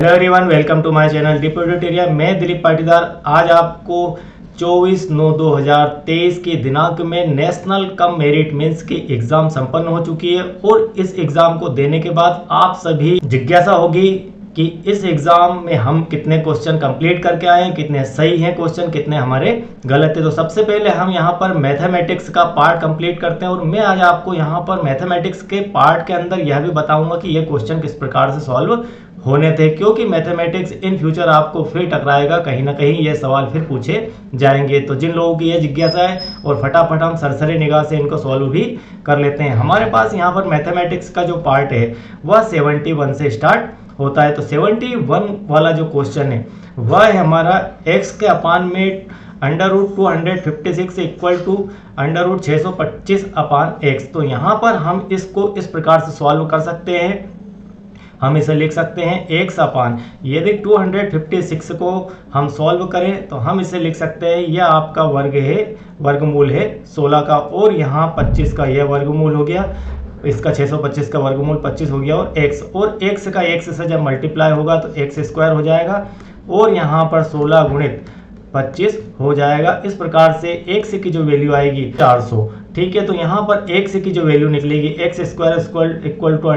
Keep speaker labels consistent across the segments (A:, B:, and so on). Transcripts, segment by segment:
A: Hello everyone, welcome to my channel Deep tutorial. मैं दिलीप पाटीदार आज आपको 24/9/2023 की दिनांक में नेशनल कम मेरिट मेंस की एग्जाम संपन्न हो चुकी है और इस एग्जाम को देने के बाद आप सभी जिज्ञासा होगी कि इस एग्जाम में हम कितने क्वेश्चन कंप्लीट करके आए हैं, कितने सही हैं क्वेश्चन, कितने हमारे गलत है। तो सबसे पहले हम यहाँ पर मैथमेटिक्स का पार्ट कंप्लीट करते हैं और मैं आज आपको यहाँ पर मैथमेटिक्स के पार्ट के अंदर यह भी बताऊंगा कि ये क्वेश्चन किस प्रकार से सॉल्व होने थे, क्योंकि मैथमेटिक्स इन फ्यूचर आपको फिर टकराएगा, कहीं ना कहीं ये सवाल फिर पूछे जाएंगे। तो जिन लोगों की ये जिज्ञासा है और फटाफट हम सरसरी निगाह से इनको सॉल्व भी कर लेते हैं। हमारे पास यहाँ पर मैथमेटिक्स का जो पार्ट है वह 71 से स्टार्ट होता है। तो 71 वाला जो क्वेश्चन है वह है हमारा x के अपान में √256 इक्वल टू √625 अपान x। तो यहाँ पर हम इसको इस प्रकार से सॉल्व कर सकते हैं। हम इसे लिख सकते हैं x अपान, यदि 256 को हम सॉल्व करें तो हम इसे लिख सकते हैं यह आपका वर्ग है, वर्गमूल है 16 का, और यहाँ 25 का यह वर्गमूल हो गया, इसका 625 का वर्गमूल 25 हो गया, और x का x से जब मल्टीप्लाई होगा तो x स्क्वायर हो जाएगा और यहाँ पर 16 गुणित 25 हो जाएगा। इस प्रकार से x की जो वैल्यू आएगी 400। ठीक है, तो यहाँ पर x की जो वैल्यू निकलेगी x स्क्वायर इक्वल टू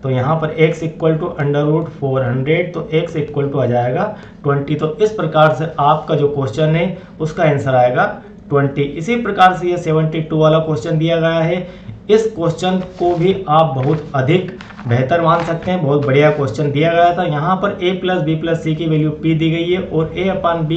A: तो यहाँ पर x इक्वल टू √400, तो x इक्वल टू आ जाएगा 20। तो इस प्रकार से आपका जो क्वेश्चन है उसका आंसर आएगा 20। इसी प्रकार से ये 72 वाला क्वेश्चन दिया गया है। इस क्वेश्चन को भी आप बहुत अधिक बेहतर मान सकते हैं, बहुत बढ़िया क्वेश्चन दिया गया था। यहाँ पर a + b + c की वैल्यू p दी गई है और a upon b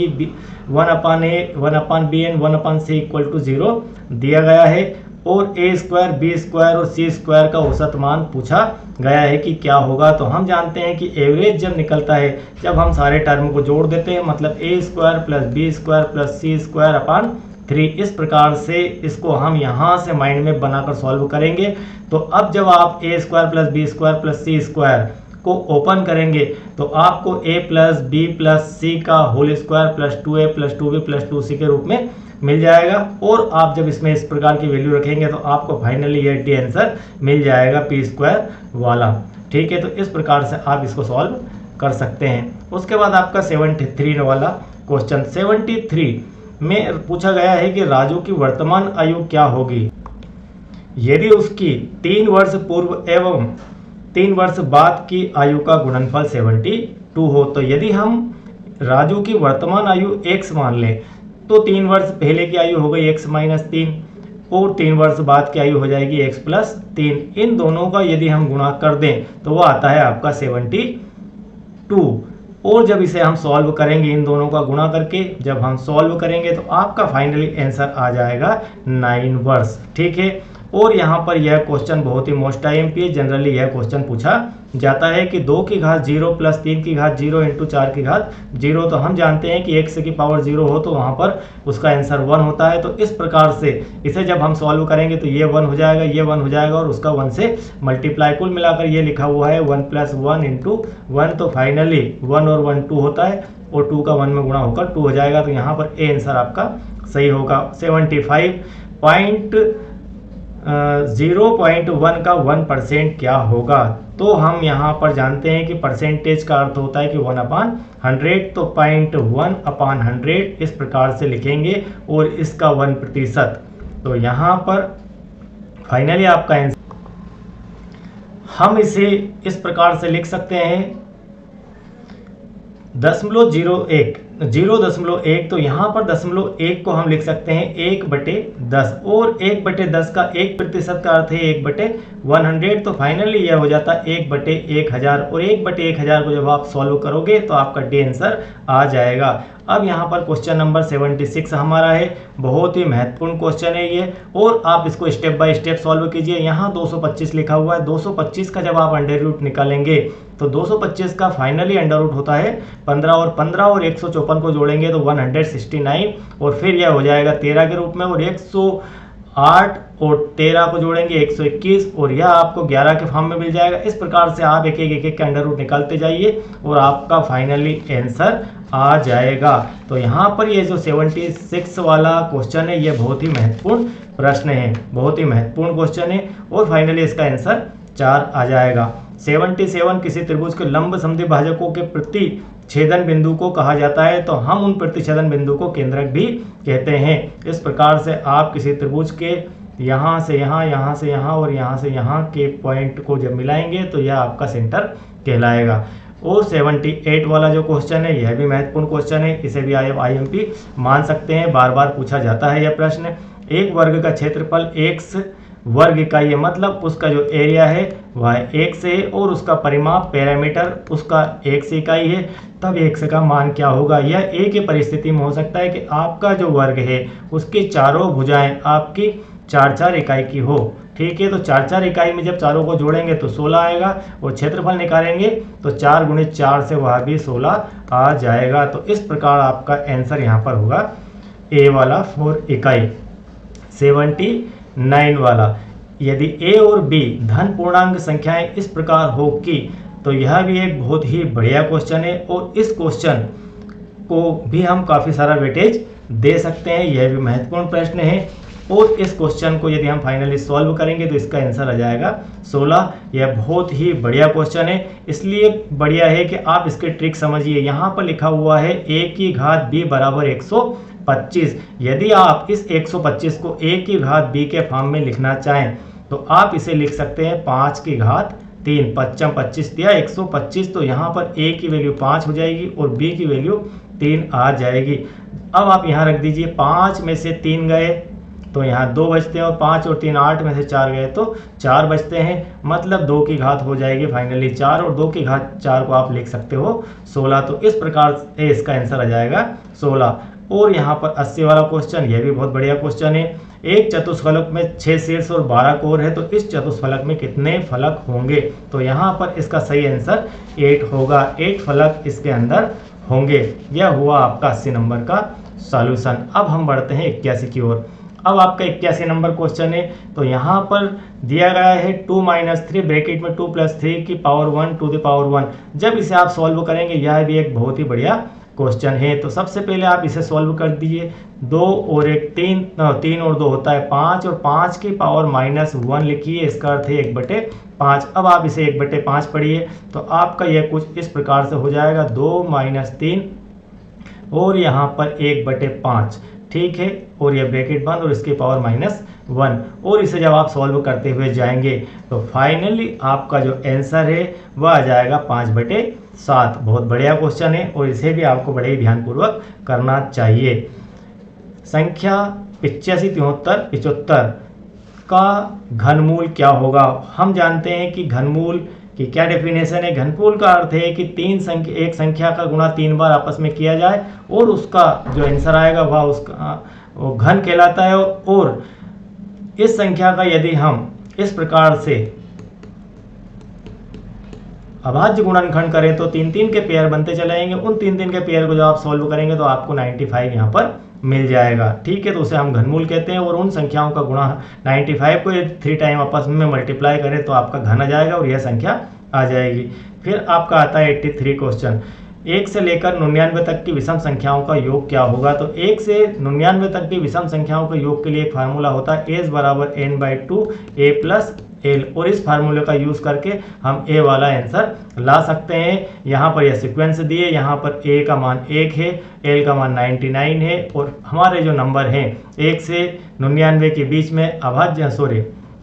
A: 1 upon a 1 upon b and 1 upon c equal to 0 दिया गया है, और a स्क्वायर b स्क्वायर और c स्क्वायर का औसत मान पूछा गया है कि क्या होगा। तो हम जानते हैं कि एवरेज जब निकलता है जब हम सारे टर्म को जोड़ देते हैं, मतलब a square plus b square plus c square upon 3। इस प्रकार से इसको हम यहाँ से माइंड में बनाकर सॉल्व करेंगे। तो अब जब आप a square plus b square plus c square को ओपन करेंगे तो आपको a plus b plus c का whole square plus 2a plus 2b plus 2c के रूप में मिल जाएगा, और आप जब इसमें इस प्रकार की वैल्यू रखेंगे तो आपको फाइनली ये डी आंसर मिल जाएगा p स्क्वायर वाला। ठीक है, तो इस प्रकार से आप इसको सॉल्व कर सकते हैं। उसके बाद आपका 73 वाला क्वेश्चन 73 में पूछा गया है कि राजू की वर्तमान आयु क्या होगी यदि उसकी 3 वर्ष पूर्व एवं 3 वर्ष बाद की आयु का गुणनफल 72 हो। तो यदि हम राजू की वर्तमान आयु x मान लें तो 3 वर्ष पहले की आयु हो गई x - 3 और 3 वर्ष बाद की आयु हो जाएगी x + 3। इन दोनों का यदि हम गुणा कर दें तो वो आता है आपका 72, और जब इसे हम सॉल्व करेंगे इन दोनों का गुणा करके जब हम सॉल्व करेंगे तो आपका फाइनली आंसर आ जाएगा 9 वर्ष। ठीक है, और यहाँ पर यह क्वेश्चन बहुत ही मोस्ट IMP है। जनरली यह क्वेश्चन पूछा जाता है कि 2 की घात 0 प्लस 3 की घात 0 इंटू 4 की घात 0। तो हम जानते हैं कि x की पावर 0 हो तो वहाँ पर उसका आंसर 1 होता है। तो इस प्रकार से इसे जब हम सॉल्व करेंगे तो ये 1 हो जाएगा, ये 1 हो जाएगा और उसका 1 से मल्टीप्लाई, कुल मिलाकर ये लिखा हुआ है 1 + 1 इंटू 1। तो फाइनली 1 और 1 2 होता है और 2 का 1 में गुणा होकर 2 हो जाएगा। तो यहाँ पर ए आंसर आपका सही होगा। 0.1 का 1% क्या होगा? तो हम यहाँ पर जानते हैं कि परसेंटेज का अर्थ होता है कि 1/100। तो 0.1/100 इस प्रकार से लिखेंगे और इसका 1%। तो यहाँ पर फाइनली आपका आंसर हम इसे इस प्रकार से लिख सकते हैं 0.01। तो यहाँ पर 0.1 को हम लिख सकते हैं 1/10, और 1/10 का 1% का अर्थ है 1/100। तो फाइनली यह हो जाता है 1/1000, और 1/1000 को जब आप सॉल्व करोगे तो आपका डी आंसर आ जाएगा। अब यहाँ पर क्वेश्चन नंबर 76 हमारा है, बहुत ही महत्वपूर्ण क्वेश्चन है ये, और आप इसको स्टेप बाय स्टेप सॉल्व कीजिए। यहाँ 225 लिखा हुआ है, 225 का जब आप अंडर रूट निकालेंगे तो 225 का फाइनली अंडर रूट होता है 15, और 15 और 154 को जोड़ेंगे तो 169, और फिर यह हो जाएगा 13 के रूप में, और 108 और 13 को जोड़ेंगे 121, और यह आपको 11 के फॉर्म में मिल जाएगा। इस प्रकार से आप एक एक के अंडर रूट निकालते जाइए और आपका फाइनली आंसर आ जाएगा। तो यहाँ पर ये जो 76 वाला क्वेश्चन है ये बहुत ही महत्वपूर्ण प्रश्न है, बहुत ही महत्वपूर्ण क्वेश्चन है, और फाइनली इसका आंसर 4 आ जाएगा। 77 किसी त्रिभुज के लंब समद्विभाजकों के प्रति छेदन बिंदु को कहा जाता है, तो हम उन प्रतिच्छेदन बिंदु को केंद्रक भी कहते हैं। इस प्रकार से आप किसी त्रिभुज के यहाँ से यहाँ, यहाँ से यहाँ और यहाँ से यहाँ के पॉइंट को जब मिलाएंगे तो यह आपका सेंटर कहलाएगा। और 78 वाला जो क्वेश्चन है यह भी महत्वपूर्ण क्वेश्चन है, इसे भी IMP मान सकते हैं, बार बार पूछा जाता है यह प्रश्न। एक वर्ग का क्षेत्रफल x वर्ग इकाई है, मतलब उसका जो एरिया है वह x है और उसका परिमाप पैरामीटर उसका x इकाई है, तब x का मान क्या होगा। यह एक ही परिस्थिति में हो सकता है कि आपका जो वर्ग है उसकी चारों भुजाएं आपकी 4-4 इकाई की हो, ठीक है। तो 4-4 इकाई में जब चारों को जोड़ेंगे तो 16 आएगा और क्षेत्रफल निकालेंगे तो 4 × 4 से वह भी 16 आ जाएगा। तो इस प्रकार आपका आंसर यहाँ पर होगा ए वाला 4 इकाई। 79 वाला, यदि ए और बी धन पूर्णांक संख्याएं इस प्रकार हो कि, तो यह भी एक बहुत ही बढ़िया क्वेश्चन है और इस क्वेश्चन को भी हम काफ़ी सारा वेटेज दे सकते हैं, यह भी महत्वपूर्ण प्रश्न है। और इस क्वेश्चन को यदि हम फाइनली सॉल्व करेंगे तो इसका आंसर आ जाएगा 16। यह बहुत ही बढ़िया क्वेश्चन है, इसलिए बढ़िया है कि आप इसके ट्रिक समझिए। यहाँ पर लिखा हुआ है a की घात b बराबर 125। यदि आप इस 125 को a की घात b के फॉर्म में लिखना चाहें तो आप इसे लिख सकते हैं 5 की घात 3, 5 25 दिया 125, तो यहाँ पर a की वैल्यू 5 हो जाएगी और b की वैल्यू 3 आ जाएगी। अब आप यहाँ रख दीजिए, 5 में से 3 गए तो यहाँ 2 बचते हैं और 5 और 3 8 में से 4 गए तो 4 बचते हैं, मतलब 2 की घात हो जाएगी फाइनली 4 और 2 की घात 4 को आप लिख सकते हो 16। तो इस प्रकार से इसका आंसर आ जाएगा 16। और यहाँ पर 80 वाला क्वेश्चन, यह भी बहुत बढ़िया क्वेश्चन है। एक चतुष्फलक में 6 शीर्ष और 12 कोर है, तो इस चतुष्फलक में कितने फलक होंगे। तो यहाँ पर इसका सही आंसर 8 होगा, 8 फलक इसके अंदर होंगे। यह हुआ आपका 80 नंबर का सॉल्यूशन। अब हम बढ़ते हैं 81 की ओर। अब आपका 81 नंबर क्वेश्चन है, तो यहाँ पर दिया गया है 2 - 3 ब्रैकेट में 2 + 3 की पावर 1 टू द पावर 1। जब इसे आप सॉल्व करेंगे, यह भी एक बहुत ही बढ़िया क्वेश्चन है। तो सबसे पहले आप इसे सॉल्व कर दीजिए। 2 और 1 3, 3 और 2 होता है 5 और 5 की पावर -1 लिखिए, इसका अर्थ है 1/5। अब आप इसे 1/5 पढ़िए तो आपका यह कुछ इस प्रकार से हो जाएगा 2 - 3 और यहाँ पर 1/5, ठीक है। और यह ब्रैकेट बंद और इसकी पावर -1, और इसे जब आप सॉल्व करते हुए जाएंगे तो फाइनली आपका जो आंसर है वह आ जाएगा 5/7। बहुत बढ़िया क्वेश्चन है और इसे भी आपको बड़े ही ध्यानपूर्वक करना चाहिए। संख्या 85 73 75 का घनमूल क्या होगा। हम जानते हैं कि घनमूल की क्या डेफिनेशन है। घनमूल का अर्थ है कि एक संख्या का गुणा 3 बार आपस में किया जाए और उसका जो आंसर आएगा वह उसका वो घन कहलाता है। और इस संख्या का यदि हम इस प्रकार से अभाज्य गुणनखंड करें तो 3-3 के पेयर बनते चले जाएंगे। उन 3-3 के पेयर को जब आप सॉल्व करेंगे तो आपको 95 यहाँ पर मिल जाएगा, ठीक है। तो उसे हम घनमूल कहते हैं। और उन संख्याओं का गुणा 95 को 3 टाइम आपस में मल्टीप्लाई करें तो आपका घन आ जाएगा और यह संख्या आ जाएगी। फिर आपका आता है 83 क्वेश्चन। 1 से लेकर 99 तक की विषम संख्याओं का योग क्या होगा। तो 1 से 99 तक की विषम संख्याओं के योग के लिए एक फार्मूला होता है s = n/2 a + l, और इस फार्मूले का यूज़ करके हम a वाला आंसर ला सकते हैं। यहाँ पर यह सीक्वेंस दिए, यहाँ पर a का मान 1 है, l का मान 99 है और हमारे जो नंबर हैं 1 से 99 के बीच में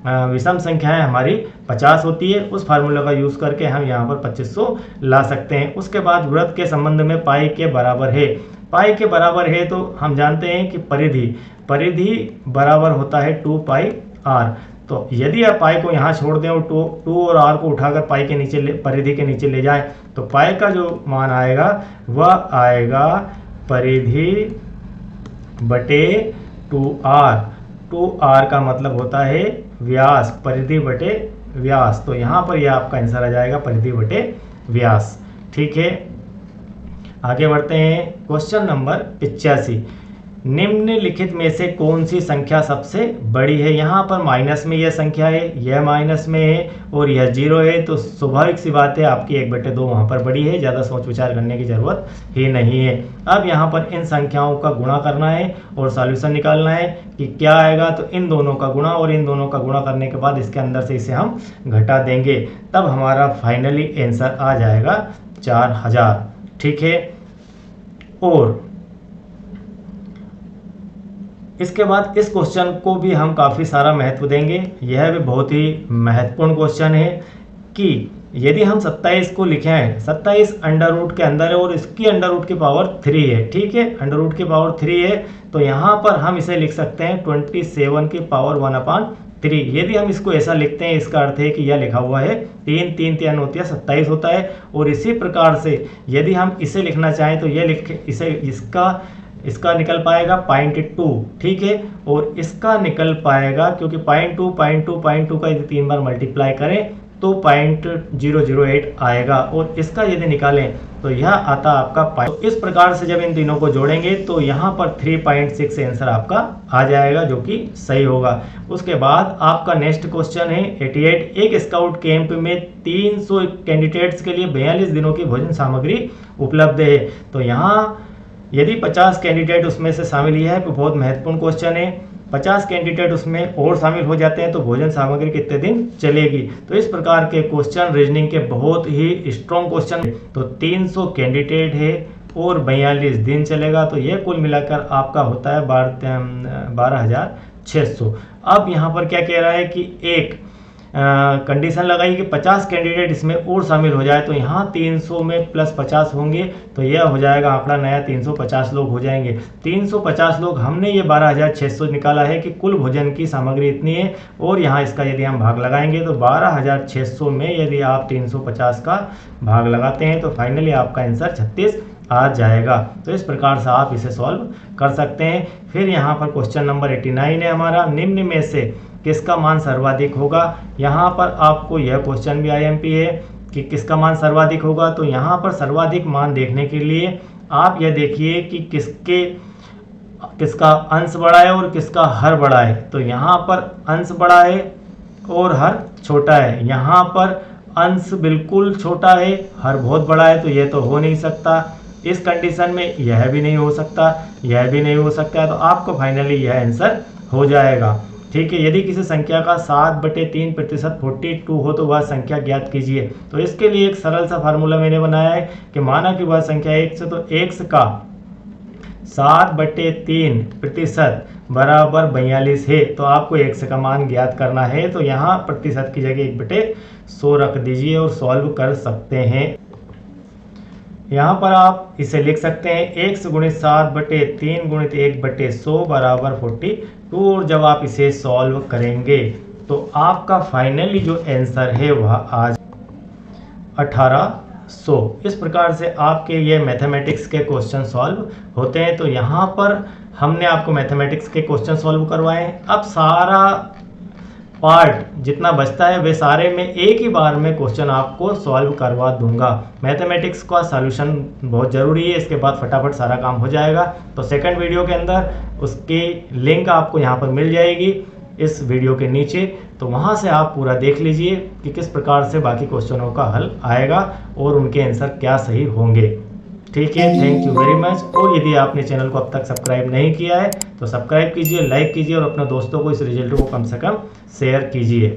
A: विषम संख्याएं हमारी 50 होती है। उस फार्मूला का यूज़ करके हम यहाँ पर 2500 ला सकते हैं। उसके बाद वृत्त के संबंध में पाई के बराबर है। पाई के बराबर है तो हम जानते हैं कि परिधि बराबर होता है 2πr। तो यदि आप पाई को यहाँ छोड़ दें और 2 और r को उठाकर पाई के नीचे परिधि के नीचे ले जाएं तो पाई का जो मान आएगा वह आएगा परिधि बटे 2r। 2r का मतलब होता है व्यास, परिधि बटे व्यास। तो यहाँ पर यह आपका आंसर आ जाएगा परिधि बटे व्यास, ठीक है। आगे बढ़ते हैं क्वेश्चन नंबर 85। निम्नलिखित में से कौन सी संख्या सबसे बड़ी है। यहाँ पर माइनस में यह संख्या है, यह माइनस में है और यह 0 है, तो स्वाभाविक सी बात है आपकी 1/2 वहाँ पर बड़ी है, ज़्यादा सोच विचार करने की ज़रूरत ही नहीं है। अब यहाँ पर इन संख्याओं का गुणा करना है और सॉल्यूशन निकालना है कि क्या आएगा। तो इन दोनों का गुणा और इन दोनों का गुणा करने के बाद इसके अंदर से इसे हम घटा देंगे, तब हमारा फाइनली आंसर आ जाएगा 4000। ठीक है, और इसके बाद इस क्वेश्चन को भी हम काफ़ी सारा महत्व देंगे। यह भी बहुत ही महत्वपूर्ण क्वेश्चन है कि यदि हम 27 को लिखें, 27 अंडर रूट के अंदर है और इसकी अंडर रूट की पावर 3 है। ठीक है, अंडर रूट की पावर 3 है, तो यहाँ पर हम इसे लिख सकते हैं 27 की पावर 1/3। यदि हम इसको ऐसा लिखते हैं, इसका अर्थ है कि यह लिखा हुआ है 3 3 3 होती है 27 होता है। और इसी प्रकार से यदि हम इसे लिखना चाहें तो यह लिख इसे इसका निकल पाएगा 0.2। ठीक है, और इसका निकल पाएगा, क्योंकि 0.2 का यदि 3 बार मल्टीप्लाई करें तो 0.008 आएगा, और इसका यदि निकालें तो यह आता आपका तो इस प्रकार से जब इन तीनों को जोड़ेंगे तो यहाँ पर 3.6 आंसर आपका आ जाएगा, जो कि सही होगा। उसके बाद आपका नेक्स्ट क्वेश्चन है 88। एक स्काउट कैंप में 300 कैंडिडेट्स के लिए 42 दिनों की भोजन सामग्री उपलब्ध है। तो यहाँ यदि 50 कैंडिडेट उसमें से शामिल है, तो बहुत महत्वपूर्ण क्वेश्चन है। 50 कैंडिडेट उसमें और शामिल हो जाते हैं तो भोजन सामग्री कितने दिन चलेगी। तो इस प्रकार के क्वेश्चन रीजनिंग के बहुत ही स्ट्रॉन्ग क्वेश्चन है। तो 300 कैंडिडेट है और 42 दिन चलेगा, तो यह कुल मिलाकर आपका होता है 12,600। अब यहाँ पर क्या कह रहा है कि एक कंडीशन लगाई कि 50 कैंडिडेट इसमें और शामिल हो जाए, तो यहाँ 300 में प्लस 50 होंगे, तो यह हो जाएगा आंकड़ा नया 350 लोग हो जाएंगे। 350 लोग, हमने ये 12,600 निकाला है कि कुल भोजन की सामग्री इतनी है, और यहाँ इसका यदि हम भाग लगाएंगे तो 12,600 में यदि आप 350 का भाग लगाते हैं तो फाइनली आपका आंसर 36 आ जाएगा। तो इस प्रकार से आप इसे सॉल्व कर सकते हैं। फिर यहाँ पर क्वेश्चन नंबर 89 है हमारा, निम्न में से किसका मान सर्वाधिक होगा। यहाँ पर आपको यह क्वेश्चन भी IMP है कि किसका मान सर्वाधिक होगा। तो यहाँ पर सर्वाधिक मान देखने के लिए आप यह देखिए कि किसका अंश बड़ा है और किसका हर बड़ा है। तो यहाँ पर अंश बड़ा है और हर छोटा है। यहाँ पर अंश बिल्कुल छोटा है, हर बहुत बड़ा है, तो यह तो हो नहीं सकता। इस कंडीशन में यह भी नहीं हो सकता, यह भी नहीं हो सकता, तो आपको फाइनली यह आंसर हो जाएगा। ठीक है, यदि किसी संख्या का 7/3% 42 हो तो वह संख्या ज्ञात कीजिए। तो इसके लिए एक सरल सा फार्मूला मैंने बनाया है कि माना कि वह संख्या x है, तो x का 7/3% बराबर 42 है। तो आपको x का मान ज्ञात करना है, तो यहाँ प्रतिशत की जगह 1/100 रख दीजिए और सॉल्व कर सकते हैं। यहाँ पर आप इसे लिख सकते हैं x × 7/3 × 1/100 बराबर 42, और जब आप इसे सॉल्व करेंगे तो आपका फाइनली जो आंसर है वह आज 1800। इस प्रकार से आपके ये मैथमेटिक्स के क्वेश्चन सॉल्व होते हैं। तो यहाँ पर हमने आपको मैथमेटिक्स के क्वेश्चन सॉल्व करवाए हैं। अब सारा पार्ट जितना बचता है वे सारे में एक ही बार में क्वेश्चन आपको सॉल्व करवा दूंगा। मैथमेटिक्स का सॉल्यूशन बहुत ज़रूरी है, इसके बाद फटाफट सारा काम हो जाएगा। तो सेकंड वीडियो के अंदर उसकी लिंक आपको यहाँ पर मिल जाएगी इस वीडियो के नीचे, तो वहाँ से आप पूरा देख लीजिए कि किस प्रकार से बाकी क्वेश्चनों का हल आएगा और उनके आंसर क्या सही होंगे। ठीक है, थैंक यू वेरी मच। और यदि आपने चैनल को अब तक सब्सक्राइब नहीं किया है तो सब्सक्राइब कीजिए, लाइक कीजिए और अपने दोस्तों को इस रिजल्ट को कम से कम शेयर कीजिए।